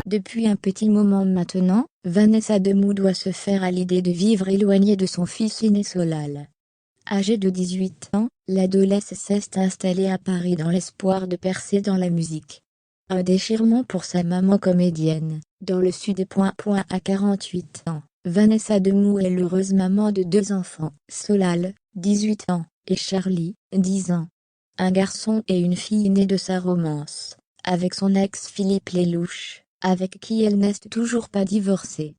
Depuis un petit moment maintenant, Vanessa Demouy doit se faire à l'idée de vivre éloignée de son fils aîné Solal. Âgée de 18 ans, l'adolescente s'est installée à Paris dans l'espoir de percer dans la musique. Un déchirement pour sa maman comédienne, dans le sud. À 48 ans, Vanessa Demouy est l'heureuse maman de 2 enfants, Solal, 18 ans, et Charlie, 10 ans. Un garçon et une fille nés de sa romance, avec son ex Philippe Lelouch, avec qui elle n'est toujours pas divorcée.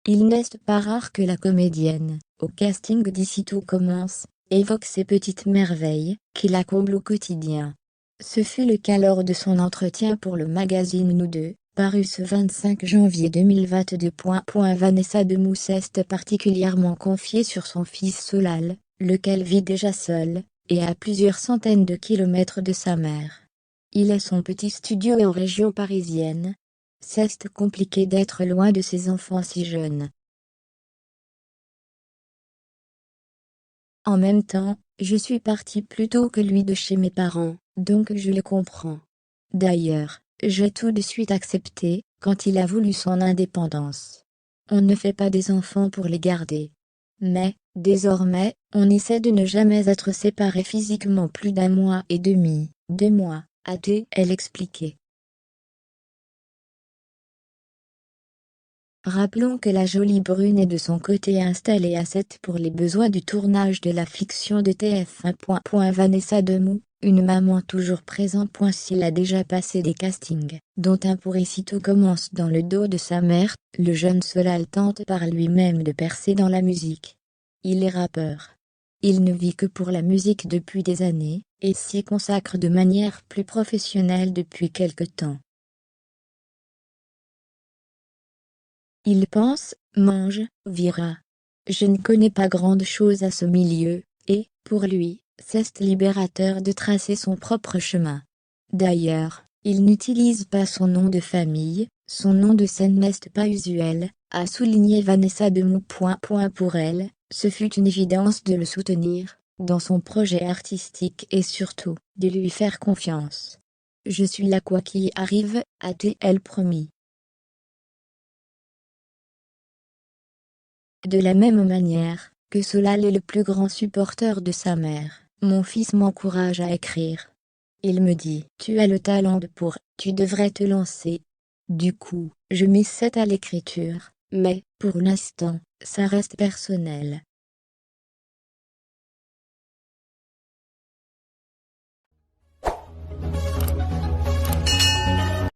Il n'est pas rare que la comédienne, au casting d'Ici tout commence, évoque ces petites merveilles, qui la comblent au quotidien. Ce fut le cas lors de son entretien pour le magazine Nous Deux, paru ce 25 janvier 2022. Vanessa Demouy s'est particulièrement confiée sur son fils Solal, lequel vit déjà seul, et à plusieurs centaines de kilomètres de sa mère. Il est son petit studio en région parisienne. C'est compliqué d'être loin de ses enfants si jeunes. En même temps, je suis partie plus tôt que lui de chez mes parents, donc je le comprends. D'ailleurs, j'ai tout de suite accepté, quand il a voulu son indépendance. On ne fait pas des enfants pour les garder. Mais, désormais, on essaie de ne jamais être séparés physiquement plus d'1 mois et demi, 2 mois, a-t-elle expliqué. Rappelons que la jolie brune est de son côté installée à 7 pour les besoins du tournage de la fiction de TF1. Vanessa Demouy, une maman toujours présente. S'il a déjà passé des castings, dont un pour Ici tout commence dans le dos de sa mère, le jeune Solal tente par lui-même de percer dans la musique. Il est rappeur. Il ne vit que pour la musique depuis des années, et s'y consacre de manière plus professionnelle depuis quelque temps. Il pense, mange, vira. Je ne connais pas grande chose à ce milieu, et, pour lui, c'est libérateur de tracer son propre chemin. D'ailleurs, il n'utilise pas son nom de famille, son nom de scène n'est pas usuel, a souligné Vanessa Demouy. Pour elle, ce fut une évidence de le soutenir, dans son projet artistique et surtout, de lui faire confiance. Je suis là quoi qu'il arrive, a-t-elle promis. De la même manière que Solal est le plus grand supporter de sa mère, mon fils m'encourage à écrire. Il me dit « Tu as le talent tu devrais te lancer ». Du coup, je m'essaie à l'écriture, mais, pour l'instant, ça reste personnel.